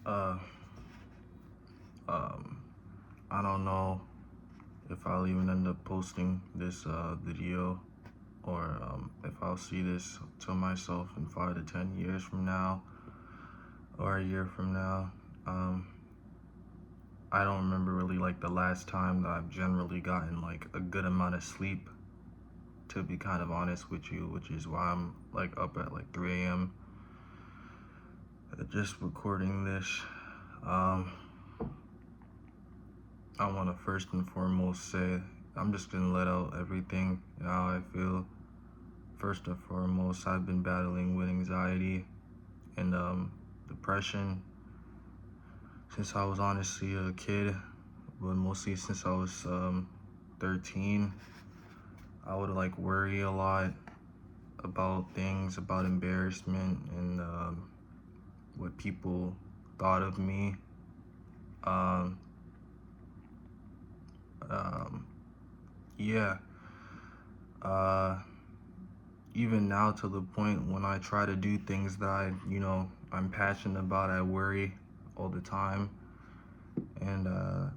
Uh, um, I don't know if I'll even end up posting this video, or if I'll see this to myself in 5 to 10 years from now or a year from now. Um, I don't remember really like the last time that I've generally gotten like a good amount of sleep, to be kind of honest with you, which is why I'm like up at like 3 a.m. Just recording this. Um, I want to first and foremost say I'm just gonna let out everything how I feel. First and foremost, I've been battling with anxiety and depression since I was honestly a kid, but mostly since I was 13. I would like worry a lot about things, about embarrassment and what people thought of me. Um, um, yeah. Uh, Even now, to the point when I try to do things that I'm passionate about, I worry all the time. And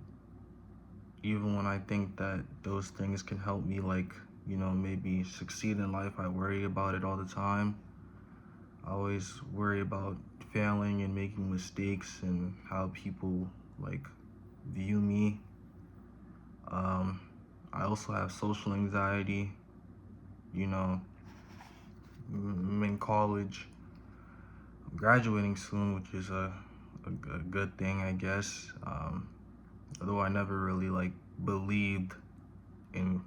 even when I think that those things can help me, like, maybe succeed in life, I worry about it all the time. I always worry about failing and making mistakes and how people like view me. Um, I also have social anxiety. You know, I'm in college. I'm graduating soon, which is a good thing, I guess. Although I never really like believed in,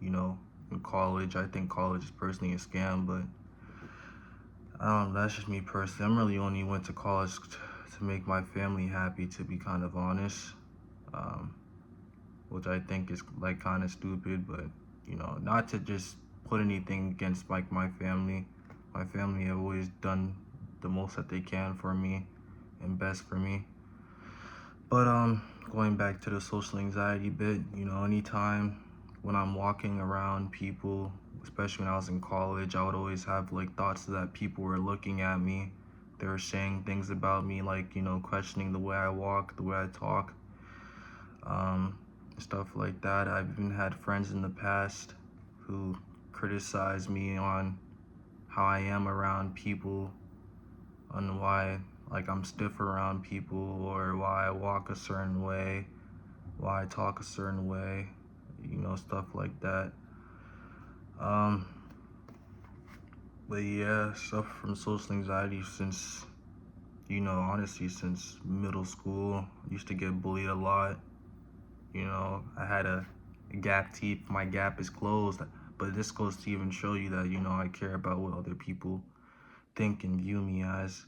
you know, in college. I think college is personally a scam, but that's just me personally. I'm really only went to college to make my family happy, to be kind of honest. Um, which I think is like kind of stupid, but not to just put anything against like my family. My family have always done the most that they can for me and best for me. But going back to the social anxiety bit, anytime when I'm walking around people, especially when I was in college, I would always have like thoughts that people were looking at me. They were saying things about me, like, questioning the way I walk, the way I talk, um, stuff like that. I've even had friends in the past who criticize me on how I am around people, on why like I'm stiff around people, or why I walk a certain way, why I talk a certain way, stuff like that. Um, but yeah, suffer from social anxiety since, honestly, since middle school. Used to get bullied a lot. I had a gap teeth. My gap is closed. But this goes to even show you that, I care about what other people think and view me as,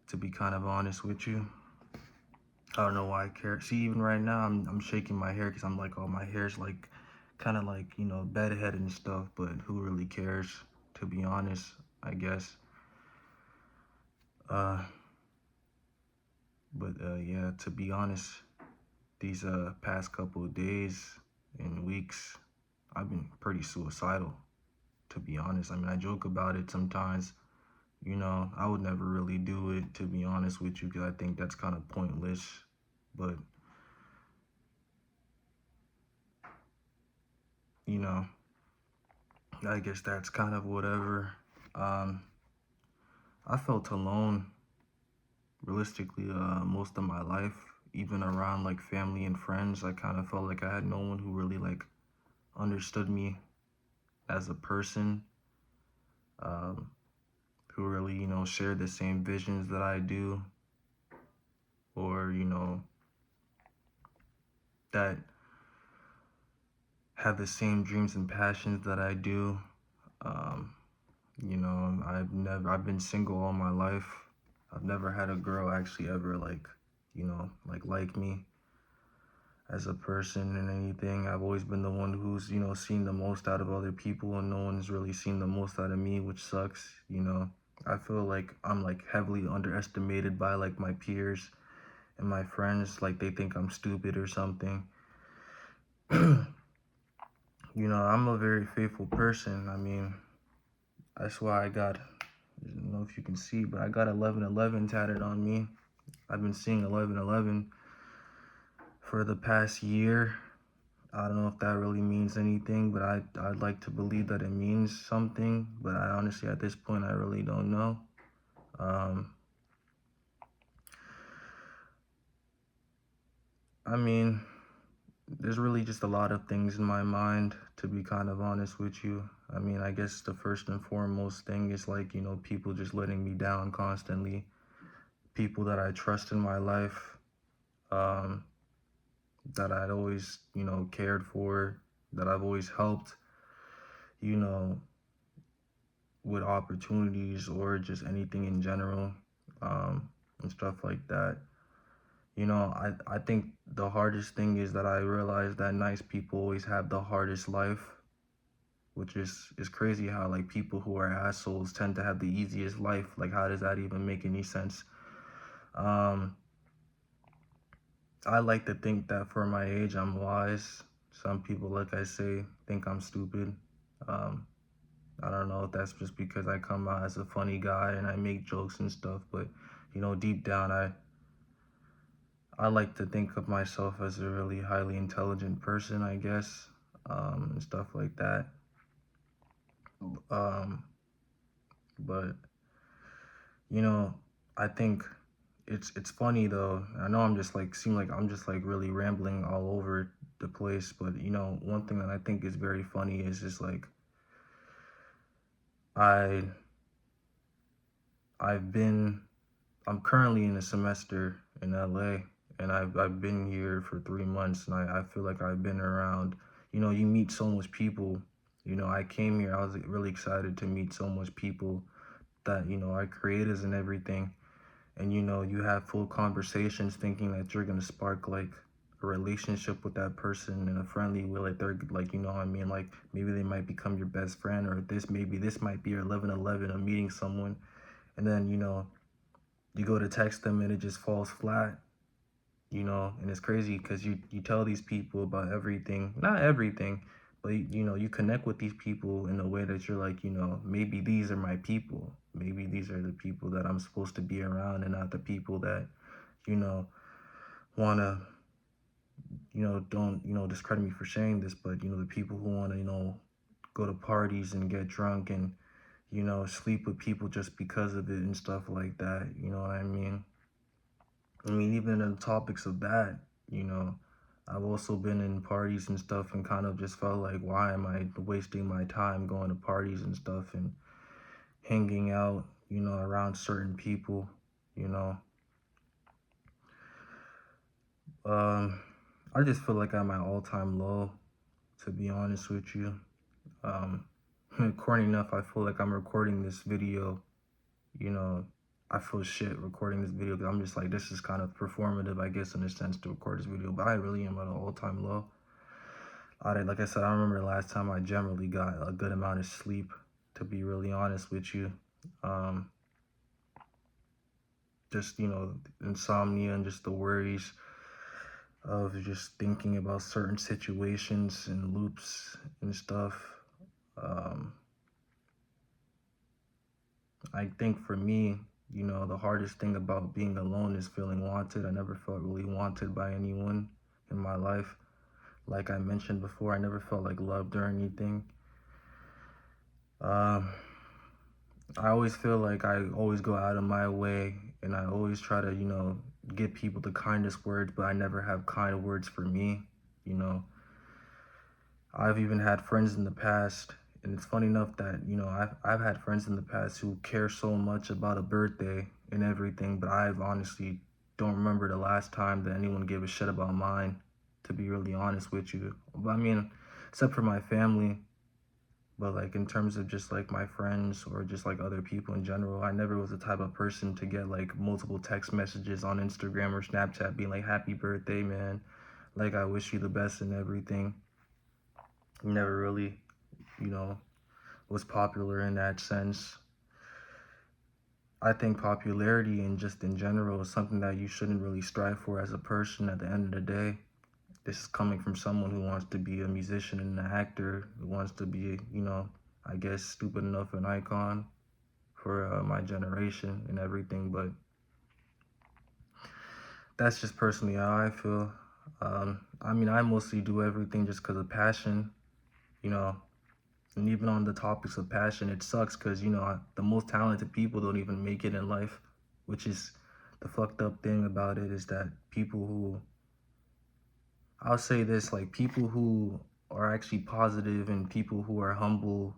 to be kind of honest with you. I don't know why I care. See, even right now, I'm shaking my hair because I'm like, oh, my hair's like, kind of like, bedhead and stuff, but who really cares, to be honest, I guess. Uh, but yeah, to be honest, these past couple of days and weeks, I've been pretty suicidal, to be honest. I mean, I joke about it sometimes. I would never really do it, to be honest with you, because I think that's kind of pointless. But, you know, I guess that's kind of whatever. Um, I felt alone, realistically, most of my life, even around like family and friends. I kind of felt like I had no one who really like understood me as a person, um, who really, shared the same visions that I do, or, that have the same dreams and passions that I do. Um, I've been single all my life. I've never had a girl actually ever like me as a person and anything. I've always been the one who's, seen the most out of other people, and no one's really seen the most out of me, which sucks. I feel like I'm like heavily underestimated by like my peers and my friends, like they think I'm stupid or something. I'm a very faithful person. I mean, that's why I don't know if you can see, but I got 1111 tatted on me. I've been seeing 1111 for the past year. I don't know if that really means anything, but I'd like to believe that it means something. But I honestly, at this point, I really don't know. Um, I mean, there's really just a lot of things in my mind, to be kind of honest with you. I mean, I guess the first and foremost thing is like, people just letting me down constantly. People that I trust in my life, um, that I'd always, cared for, that I've always helped, you know, with opportunities or just anything in general, and stuff like that. I think the hardest thing is that I realize that nice people always have the hardest life, which is crazy how like people who are assholes tend to have the easiest life. Like, how does that even make any sense? Um, I like to think that for my age, I'm wise. Some people, like I say, think I'm stupid. Um, I don't know if that's just because I come out as a funny guy and I make jokes and stuff, but deep down, I like to think of myself as a really highly intelligent person, I guess, and stuff like that. Um, but you know, I think it's funny though. I know I'm just like seem like I'm just like really rambling all over the place, but one thing that I think is very funny is just like I I've been I'm currently in a semester in LA, and I've been here for 3 months, and I feel like I've been around. You meet so much people. I came here, I was really excited to meet so much people that, are creators and everything. And you have full conversations thinking that you're gonna spark like a relationship with that person in a friendly way, like they're like, what I mean, like maybe they might become your best friend, or this might be your 1111 of meeting someone. And then you go to text them and it just falls flat. And it's crazy because you tell these people about everything, not everything, but you connect with these people in a way that you're like, maybe these are my people, maybe these are the people that I'm supposed to be around, and not the people that you know want to don't discredit me for saying this, but the people who want to go to parties and get drunk and sleep with people just because of it and stuff like that. You know what I mean? Even in the topics of that, you know, I've also been in parties and stuff and kind of just felt like, why am I wasting my time going to parties and stuff and hanging out, around certain people, you know? Um, I just feel like I'm at all-time low, to be honest with you. Um, corny enough, I feel like I'm recording this video, you know, I feel shit recording this video because I'm just like, this is kind of performative, I guess, in a sense, to record this video, but I really am at an all-time low. Like I said, I remember the last time I generally got a good amount of sleep, to be really honest with you. Um, just, insomnia and just the worries of just thinking about certain situations and loops and stuff. Um, I think for me, the hardest thing about being alone is feeling wanted. I never felt really wanted by anyone in my life. Like I mentioned before, I never felt like loved or anything. Um, I always feel like I always go out of my way and I always try to, give people the kindest words, but I never have kind words for me. You know, I've even had friends in the past, and it's funny enough that, I've had friends in the past who care so much about a birthday and everything, but I've honestly don't remember the last time that anyone gave a shit about mine, to be really honest with you. But I mean, except for my family. But like in terms of just like my friends or just like other people in general, I never was the type of person to get like multiple text messages on Instagram or Snapchat being like, happy birthday, man. Like, I wish you the best and everything. Never really, you know, was popular in that sense. I think popularity and just in general is something that you shouldn't really strive for as a person at the end of the day. This is coming from someone who wants to be a musician and an actor, who wants to be, I guess, stupid enough an icon for my generation and everything. But That's just personally how I feel. I mean, I mostly do everything just because of passion, you know. And even on the topics of passion, it sucks because, the most talented people don't even make it in life, which is the fucked up thing about it is that people who, I'll say this, like people who are actually positive and people who are humble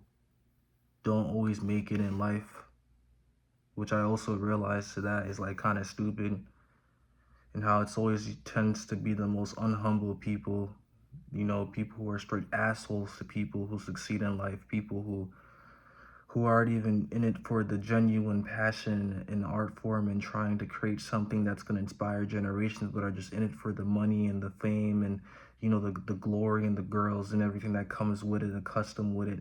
don't always make it in life, which I also realized that is like kind of stupid, and how it's always tends to be the most unhumble people, people who are straight assholes to people who succeed in life, people who aren't even in it for the genuine passion in the art form and trying to create something that's going to inspire generations, but are just in it for the money and the fame and the glory and the girls and everything that comes with it, the custom with it.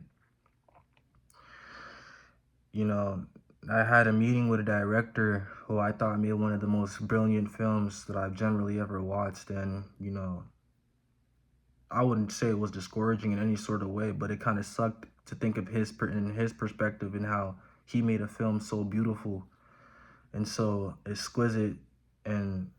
you know I had a meeting with a director who I thought made one of the most brilliant films that I've generally ever watched, and I wouldn't say it was discouraging in any sort of way, but it kind of sucked to think of in his perspective and how he made a film so beautiful and so exquisite and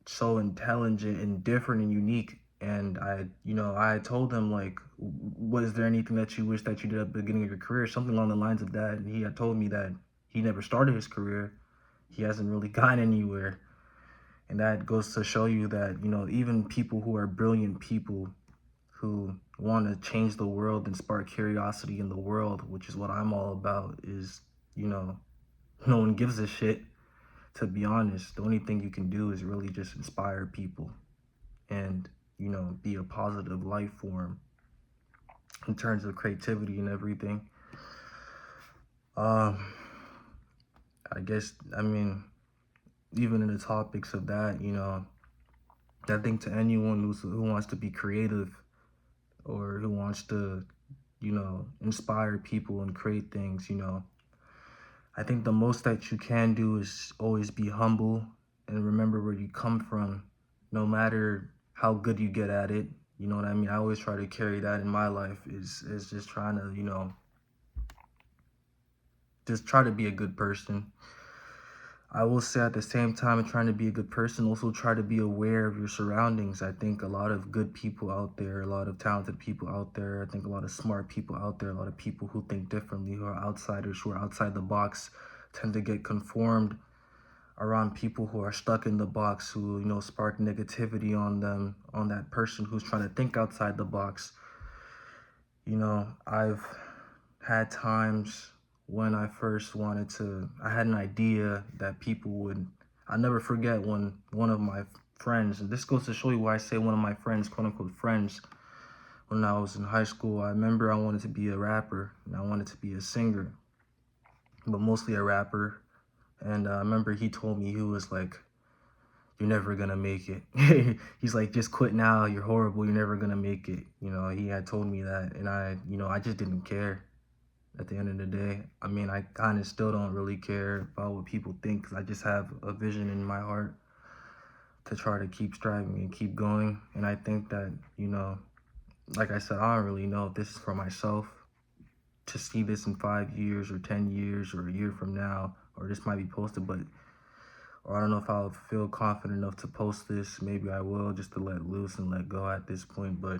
so intelligent and different and unique. And I told him, like, was there anything that you wish that you did at the beginning of your career, something along the lines of that. And he had told me that he never started his career, he hasn't really gone anywhere. And that goes to show you that even people who are brilliant people who want to change the world and spark curiosity in the world, which is what I'm all about, is, you know, no one gives a shit, to be honest. The only thing you can do is really just inspire people and, be a positive life form in terms of creativity and everything. Um, I guess, I mean, even in the topics of that, I think to anyone who wants to be creative or who wants to, inspire people and create things, I think the most that you can do is always be humble and remember where you come from, no matter how good you get at it. You know what I mean? I always try to carry that in my life is just trying to, just try to be a good person. I will say at the same time, trying to be a good person, also try to be aware of your surroundings. I think a lot of good people out there, a lot of talented people out there, I think a lot of smart people out there, a lot of people who think differently, who are outsiders, who are outside the box, tend to get conformed around people who are stuck in the box, who, spark negativity on them, on that person who's trying to think outside the box. I've had times when I had an idea that people would, I never forget when one of my friends, and this goes to show you why I say one of my friends, quote unquote friends, when I was in high school, I remember I wanted to be a rapper and I wanted to be a singer, but mostly a rapper. And I remember he told me, he was like, "You're never gonna make it." He's like, "Just quit now. You're horrible. You're never gonna make it." He had told me that, and I just didn't care. At the end of the day, I mean, I kind of still don't really care about what people think because I just have a vision in my heart to try to keep striving and keep going. And I think that, like I said, I don't really know if this is for myself to see this in 5 years or 10 years or a year from now, or this might be posted, but, or I don't know if I'll feel confident enough to post this. Maybe I will, just to let loose and let go at this point. But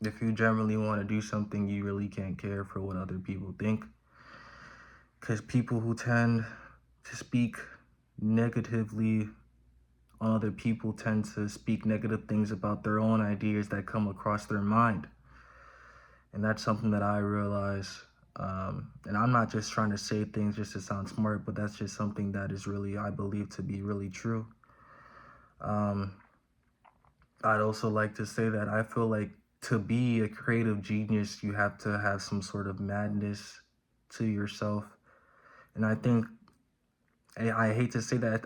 if you generally want to do something, you really can't care for what other people think. Because people who tend to speak negatively on other people tend to speak negative things about their own ideas that come across their mind. And that's something that I realize. And I'm not just trying to say things just to sound smart, but that's just something that is really, I believe, to be really true. Um, I'd also like to say that I feel like to be a creative genius, you have to have some sort of madness to yourself. And I think I hate to say that.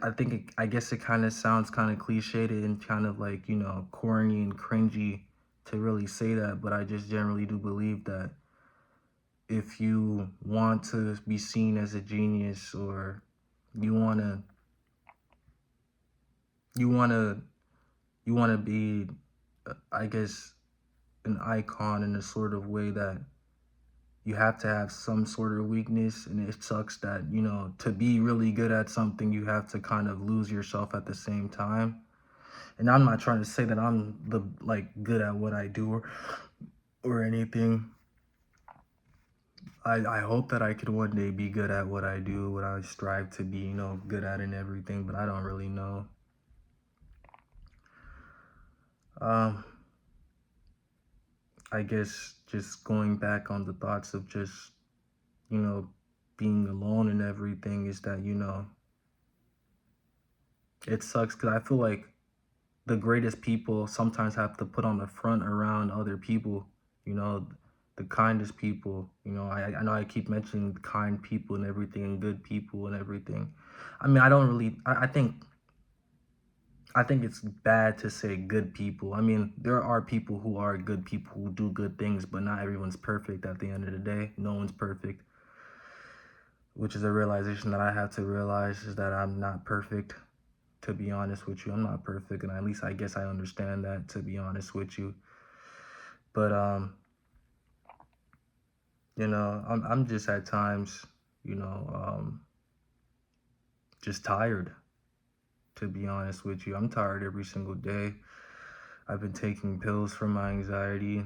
I guess it kind of sounds kind of cliched and kind of like, corny and cringy to really say that, but I just generally do believe that if you want to be seen as a genius, or you want to you want to you want to be, I guess, an icon in a sort of way that you have to have some sort of weakness, and it sucks that, to be really good at something, you have to kind of lose yourself at the same time. And I'm not trying to say that I'm the like good at what I do or anything. I hope that I could one day be good at what I do, what I strive to be, good at and everything, but I don't really know. Um, I guess just going back on the thoughts of just, you know, being alone and everything is that, it sucks because I feel like the greatest people sometimes have to put on the front around other people, you know, the kindest people. I know I keep mentioning kind people and everything and good people and everything. I mean, I don't really, I think it's bad to say good people. I mean, there are people who are good people who do good things, but not everyone's perfect at the end of the day. No one's perfect, which is a realization that I have to realize is that I'm not perfect. To be honest with you, I'm not perfect, and at least I guess I understand that, to be honest with you. But I'm just at times, just tired. To be honest with you, I'm tired every single day. I've been taking pills for my anxiety,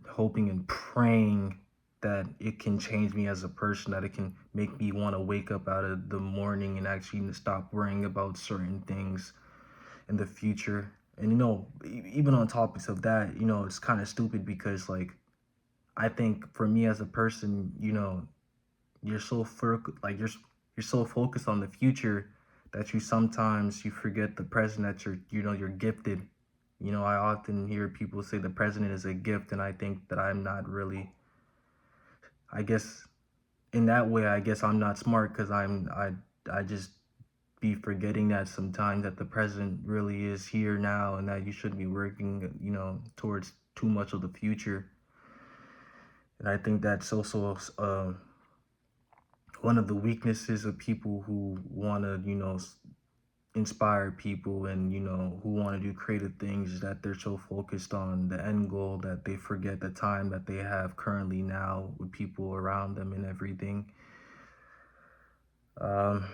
hoping and praying that it can change me as a person, that it can make me want to wake up out of the morning and actually stop worrying about certain things in the future. And even on topics of that, it's kind of stupid because like I think for me as a person, you're so like you're so focused on the future that you forget the present, that you're gifted. I often hear people say the president is a gift, and I think that I'm not really. I guess in that way, I guess I'm not smart because I just be forgetting that sometimes that the present really is here now, and that you shouldn't be working, towards too much of the future. And I think that's also one of the weaknesses of people who want to, inspire people and, who want to do creative things, is that they're so focused on the end goal that they forget the time that they have currently now with people around them and everything. Um,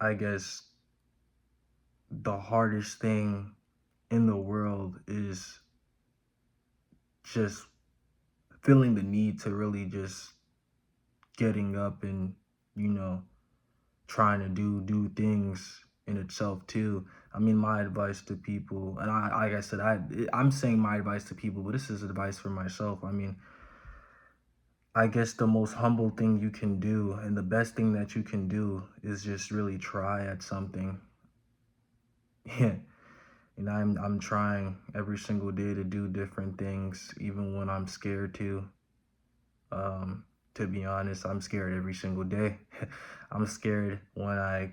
I guess the hardest thing in the world is just feeling the need to really just getting up and, you know, trying to do things in itself too. I mean, my advice to people, and like I said, I'm saying my advice to people, but this is advice for myself. I mean, I guess the most humble thing you can do and the best thing that you can do is just really try at something. Yeah. And I'm trying every single day to do different things, even when I'm scared to. Um, to be honest, I'm scared every single day. I'm scared when I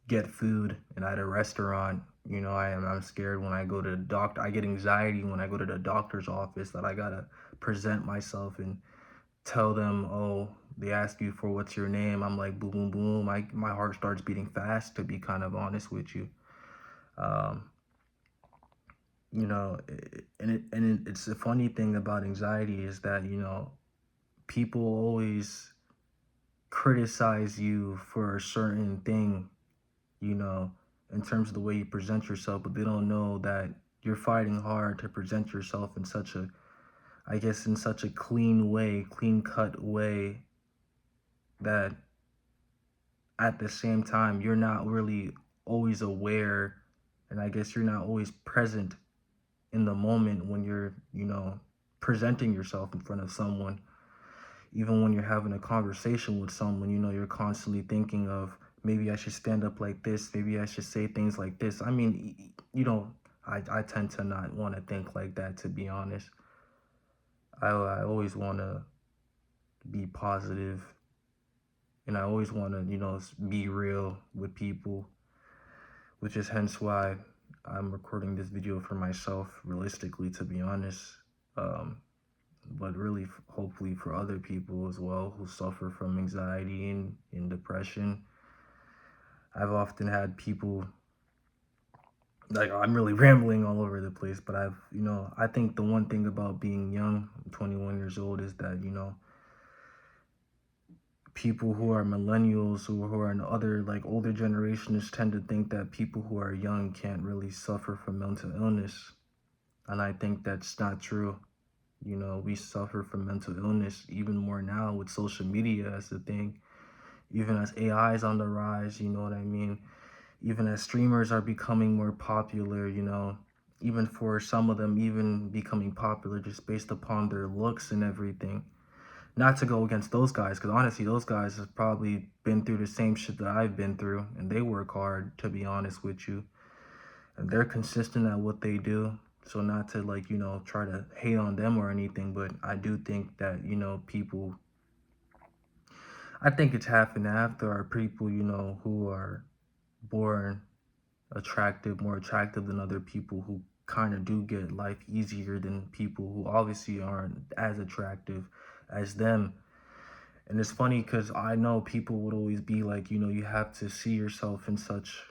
get food and at a restaurant. I'm scared when I go to the doctor. I get anxiety when I go to the doctor's office that I gotta present myself and tell them, oh, they ask you for what's your name. I'm like, boom, boom, boom. My heart starts beating fast, to be kind of honest with you. Um, it's the funny thing about anxiety is that, people always criticize you for a certain thing, you know, in terms of the way you present yourself, but they don't know that you're fighting hard to present yourself in such a, I guess, in such a clean way, clean cut way, that at the same time, you're not really always aware, and I guess you're not always present in the moment when you're, presenting yourself in front of someone. Even when you're having a conversation with someone, you're constantly thinking of, maybe I should stand up like this, maybe I should say things like this. I mean, I tend to not want to think like that, to be honest. I always want to be positive, and I always want to, be real with people, which is hence why I'm recording this video for myself, realistically, to be honest. Um, but really, hopefully for other people as well who suffer from anxiety and depression. I've often had people, like I'm really rambling all over the place, but I think the one thing about being young, 21 years old, is that, people who are millennials who are in other like older generations tend to think that people who are young can't really suffer from mental illness. And I think that's not true. We suffer from mental illness even more now with social media as the thing, even as AI is on the rise, you know what I mean? Even as streamers are becoming more popular, even for some of them, even becoming popular just based upon their looks and everything. Not to go against those guys, because honestly, those guys have probably been through the same shit that I've been through, and they work hard, to be honest with you. And they're consistent at what they do. So, not to like, try to hate on them or anything, but I do think that, people, I think it's half and half. There are people, who are born attractive, more attractive than other people who kind of do get life easier than people who obviously aren't as attractive as them. And it's funny because I know people would always be like, you have to see yourself in such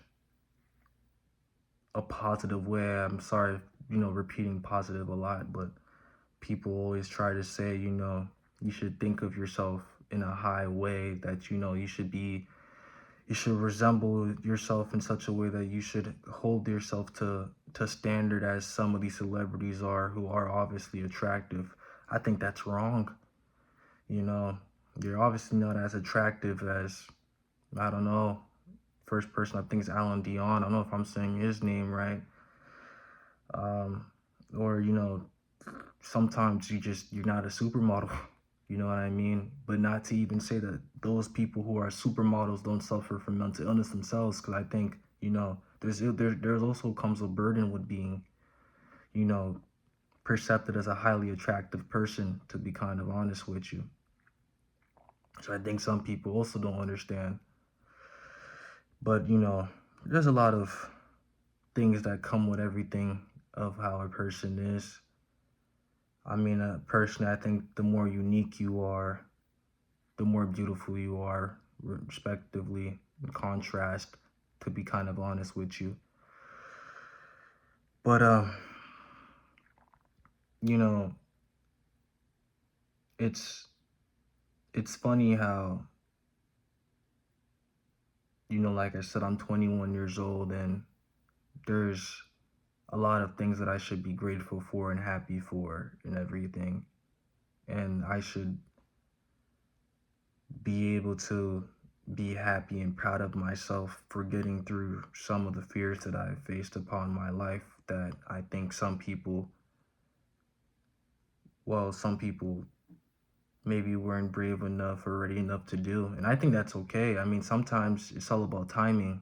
a positive way. I'm sorry, repeating positive a lot, but people always try to say, you should think of yourself in a high way, that, you should resemble yourself in such a way that you should hold yourself to standard as some of these celebrities are who are obviously attractive. I think that's wrong. You know, you're obviously not as attractive as, I don't know, first person I think is Alan Dion. I don't know if I'm saying his name right. Um, or, sometimes you're not a supermodel. You know what I mean? But not to even say that those people who are supermodels don't suffer from mental illness themselves, because I think, there's also comes a burden with being, you know, perceived as a highly attractive person, to be kind of honest with you. So I think some people also don't understand. But, there's a lot of things that come with everything of how a person is. I mean, personally, I think the more unique you are, the more beautiful you are, respectively, in contrast, to be kind of honest with you. But, you know, it's it's funny how, like I said, I'm 21 years old, and there's a lot of things that I should be grateful for and happy for and everything. And I should be able to be happy and proud of myself for getting through some of the fears that I faced upon my life, that I think some people maybe weren't brave enough or ready enough to do. And I think that's okay. I mean, sometimes it's all about timing.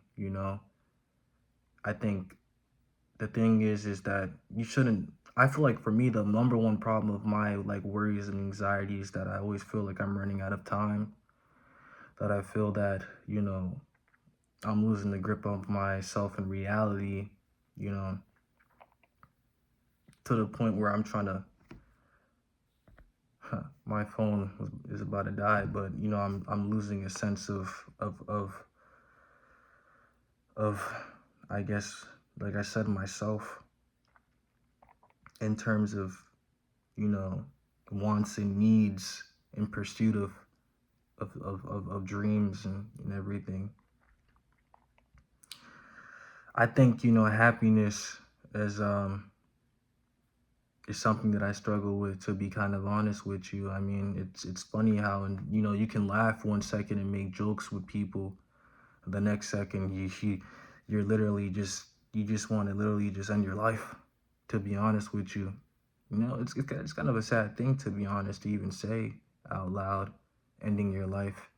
I think the thing is that you shouldn't, I feel like for me, the number one problem of my like worries and anxieties, that I always feel like I'm running out of time, that I feel that, I'm losing the grip of myself in reality, you know, to the point where I'm trying to, my phone is about to die, but I'm losing a sense of I guess, like I said, myself, in terms of, you know, wants and needs, in pursuit of dreams and everything. I think, happiness is is something that I struggle with, to be kind of honest with you. I mean, it's funny how, and you can laugh 1 second and make jokes with people, the next second you're literally just, you just want to literally just end your life, to be honest with you. It's kind of a sad thing, to be honest, to even say out loud, ending your life.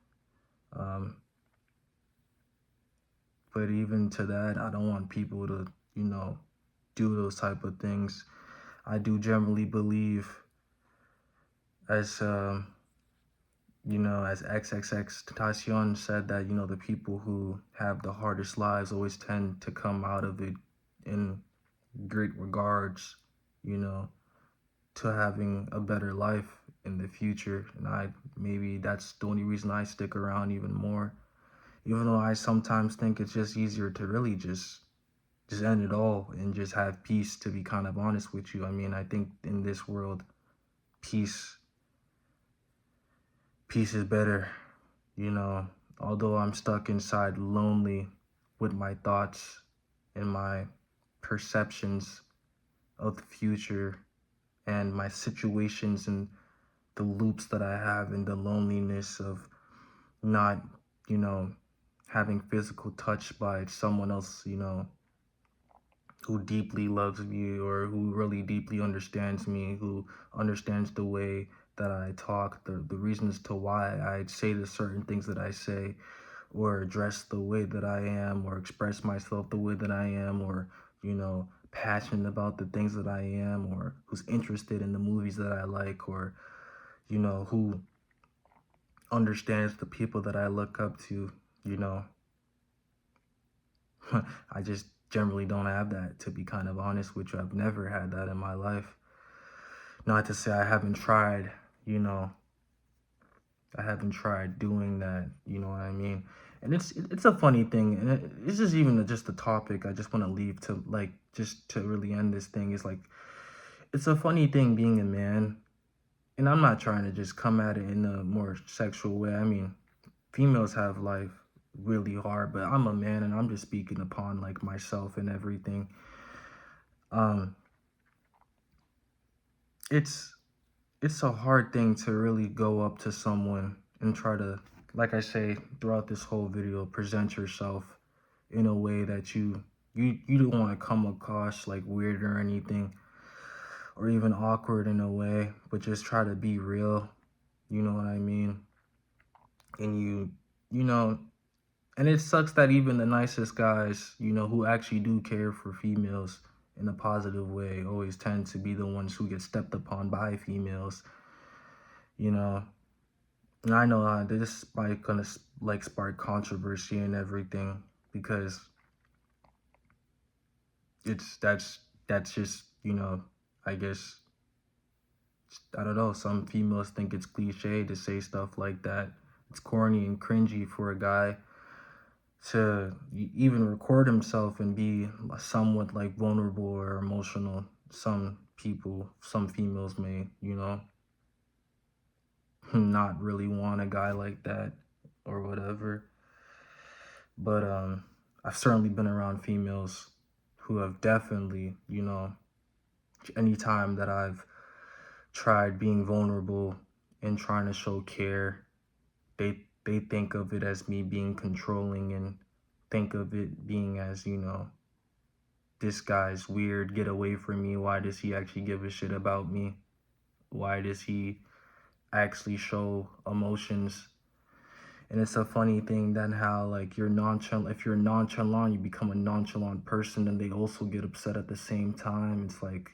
Um, but even to that, I don't want people to, do those type of things. I do generally believe, as as XXX Tentacion said, that the people who have the hardest lives always tend to come out of it in great regards, you know, to having a better life in the future. And maybe that's the only reason I stick around even more, even though I sometimes think it's just easier to really just just end it all and just have peace, to be kind of honest with you. I mean, I think in this world, peace peace is better, you know. Although I'm stuck inside lonely with my thoughts and my perceptions of the future and my situations and the loops that I have and the loneliness of not, you know, having physical touch by someone else, you know, who deeply loves me or who really deeply understands me, who understands the way that I talk, the reasons to why I say the certain things that I say, or dress the way that I am, or express myself the way that I am, or, you know, passionate about the things that I am, or who's interested in the movies that I like, or, you know, who understands the people that I look up to, you know. I just generally don't have that, to be kind of honest with you. I've never had that in my life. Not to say I haven't tried, you know, I haven't tried doing that, you know what I mean? And it's a funny thing, and this is even just a topic I just want to leave to, like, just to really end this thing. Is like, it's a funny thing being a man, and I'm not trying to just come at it in a more sexual way. I mean, females have life really hard, but I'm a man, and I'm just speaking upon like myself and everything. Um, it's it's a hard thing to really go up to someone and try to, like I say throughout this whole video, present yourself in a way that you don't want to come across like weird or anything, or even awkward in a way, but just try to be real, you know what I mean? And you know, and it sucks that even the nicest guys, you know, who actually do care for females in a positive way, always tend to be the ones who get stepped upon by females, you know. And I know this is probably gonna like spark controversy and everything, because it's that's just, you know, I guess, I don't know, some females think it's cliche to say stuff like that. It's corny and cringy for a guy to even record himself and be somewhat like vulnerable or emotional. Some people, some females may, you know, not really want a guy like that or whatever. But I've certainly been around females who have definitely, you know, anytime that I've tried being vulnerable and trying to show care, they think of it as me being controlling, and think of it being as, you know, this guy's weird, get away from me. Why does he actually give a shit about me? Why does he actually show emotions? And it's a funny thing then how, like, you're nonchalant. If you're nonchalant, you become a nonchalant person, and they also get upset at the same time. It's like,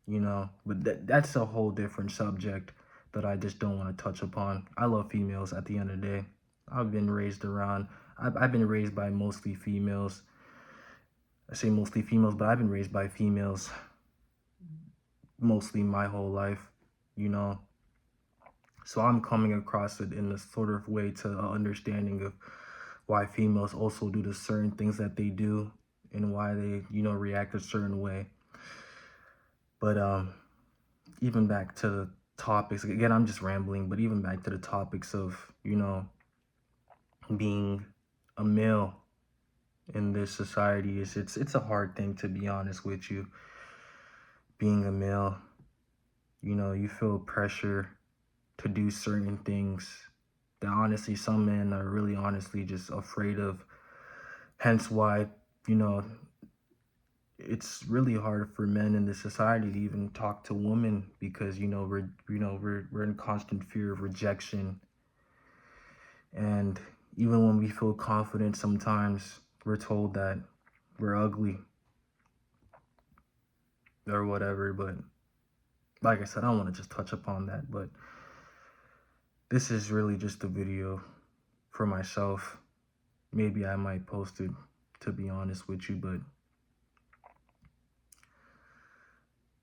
you know, but that's a whole different subject that I just don't want to touch upon. I love females at the end of the day. I've been raised around, I've been raised by mostly females. I say mostly females, but I've been raised by females mostly my whole life, you know. So I'm coming across it in a sort of way to an understanding of why females also do the certain things that they do, and why they, you know, react a certain way. But even back to the topics, again, I'm just rambling, but even back to the topics of, you know, being a male in this society, is it's a hard thing, to be honest with you. Being a male, you know, you feel pressure to do certain things that honestly some men are really honestly just afraid of. Hence why, you know, it's really hard for men in this society to even talk to women, because, you know, we're in constant fear of rejection. And even when we feel confident, sometimes we're told that we're ugly or whatever. But like I said, I don't want to just touch upon that, but this is really just a video for myself. Maybe I might post it, to be honest with you, but,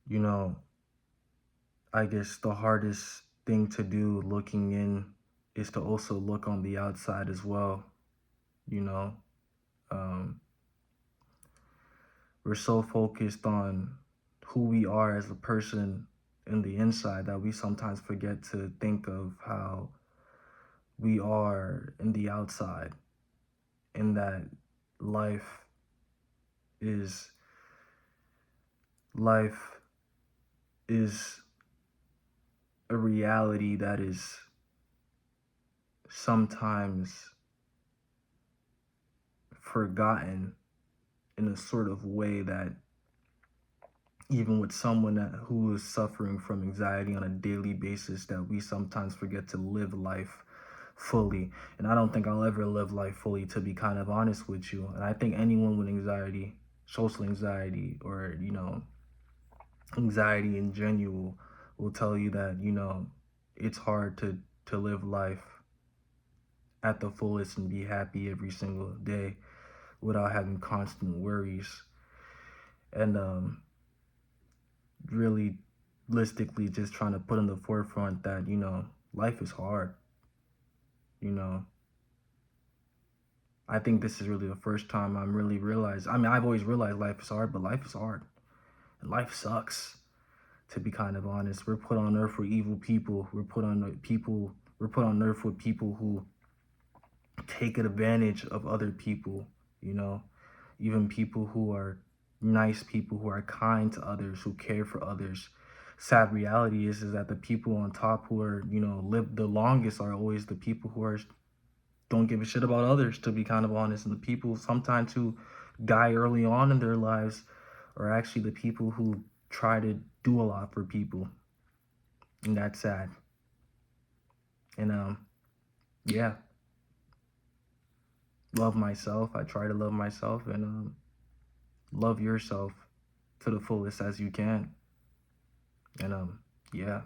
you know, I guess the hardest thing to do looking in is to also look on the outside as well, you know. Um, we're so focused on who we are as a person in the inside that we sometimes forget to think of how we are in the outside, and that life is life is a reality that is sometimes forgotten in a sort of way that even with someone who is suffering from anxiety on a daily basis, that we sometimes forget to live life fully. And I don't think I'll ever live life fully, to be kind of honest with you. And I think anyone with anxiety, social anxiety, or anxiety in general, will tell you that it's hard to live life at the fullest and be happy every single day without having constant worries. And really realistically just trying to put in the forefront that life is hard. you know I think this is really the first time I'm really realized. I mean, I've always realized life is hard, but life is hard and life sucks, to be kind of honest. We're put on earth for evil people. We're put on earth with people who take advantage of other people, you know, even people who are nice, people who are kind to others, who care for others. Sad reality is that the people on top who are, live the longest are always the people who are don't give a shit about others, to be kind of honest. And the people sometimes who die early on in their lives are actually the people who try to do a lot for people. And that's sad. And yeah, love myself. I try to love myself, and love yourself to the fullest as you can. And yeah.